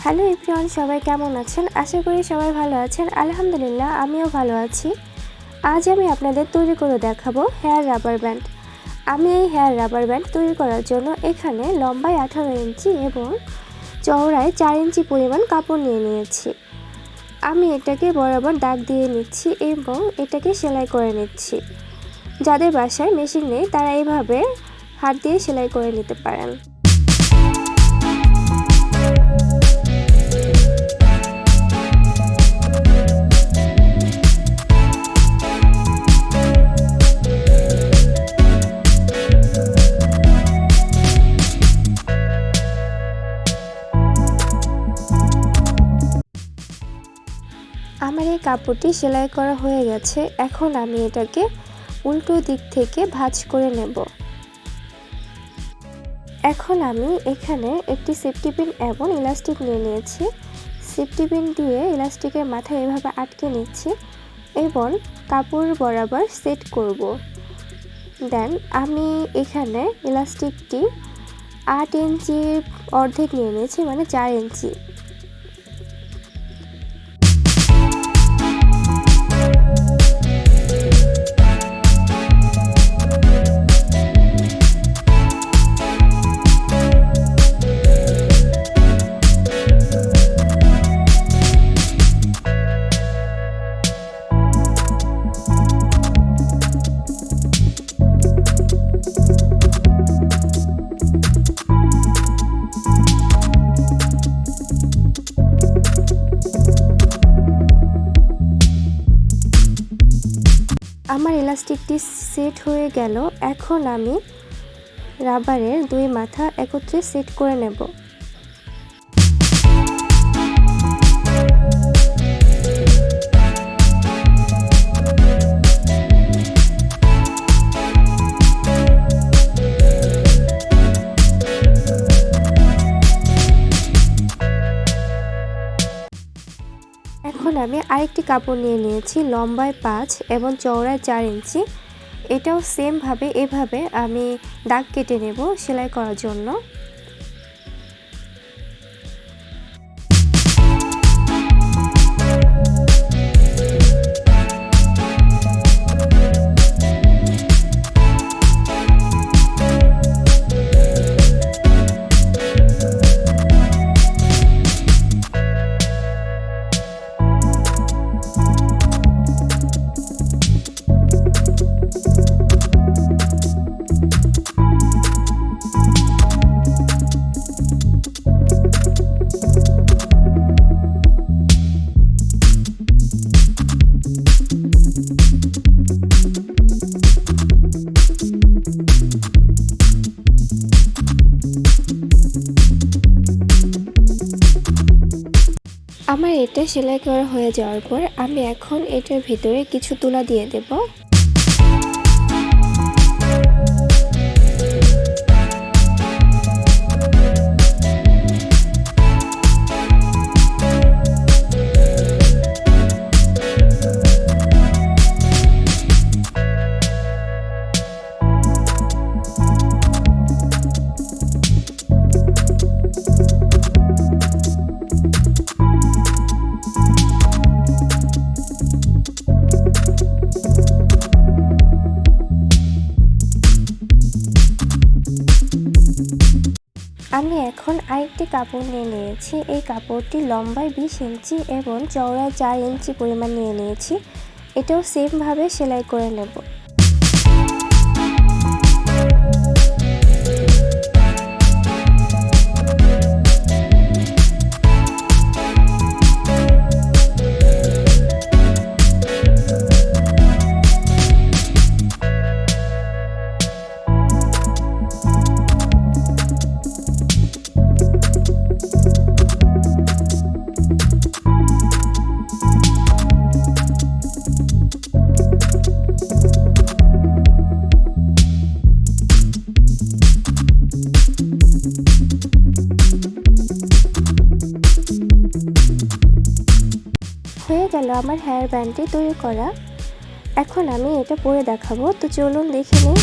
Hello everyone, সবাই কেমন আছেন? আশা করি সবাই ভালো আছেন। আলহামদুলিল্লাহ, আমিও ভালো আছি। আজ আমি আপনাদের তৈরি করে দেখাবো হেয়ার রাবার ব্যান্ড। আমি এই হেয়ার রাবার ব্যান্ড তৈরি করার জন্য এখানে লম্বায় 18 ইঞ্চি এবং চওড়ায় 4 ইঞ্চি পরিমাণ কাপড় নিয়ে নিয়েছি। আমি এটাকে বরাবর দাগ দিয়ে নিচ্ছি এবং এটাকে সেলাই করে নিচ্ছি। যাদের বাসায় মেশিন নেই তারা এইভাবে হাত দিয়ে সেলাই করে নিতে পারেন। আমার এই কাপড়টি সেলাই করা হয়ে গেছে। এখন আমি এটাকে উল্টো দিক থেকে ভাঁজ করে নেব। এখন আমি এখানে একটি সেফটি পিন এবং ইলাস্টিক নিয়ে নিয়েছি। সেফটি পিন দিয়ে ইলাস্টিকের মাথায় এভাবে আটকে নিচ্ছি এবং কাপড় বরাবর সেট করব। দেন আমি এখানে ইলাস্টিকটি 8 ইঞ্চির অর্ধেক নিয়ে নিয়েছি, মানে 4 ইঞ্চি। আমার ইলাস্টিকটি সেট হয়ে গেল। এখন আমি রাবারের দুই মাথা একত্রে সেট করে নেব। এখন আমি আরেকটি কাপড় নিয়ে নিয়েছি লম্বায় 5 এবং চওড়ায় 4 ইঞ্চি। এটাও সেমভাবে এভাবে আমি দাগ কেটে নেব সেলাই করার জন্য। আমার এটা সেলাই করা হয়ে যাওয়ার পর আমি এখন এটার ভিতরে কিছু তুলা দিয়ে দেব। আমি এখন আরেকটি কাপড় নিয়ে নিয়েছি। এই কাপড়টি লম্বায় 20 ইঞ্চি এবং চওড়ায় 4 ইঞ্চি পরিমাণ নিয়ে নিয়েছি। এটাও সেমভাবে সেলাই করে নেব। হয়ে গেল আমার হেয়ার ব্যান্ডটি তৈরি করা। এখন আমি এটা পরে দেখাবো, তো চলুন দেখে নিই।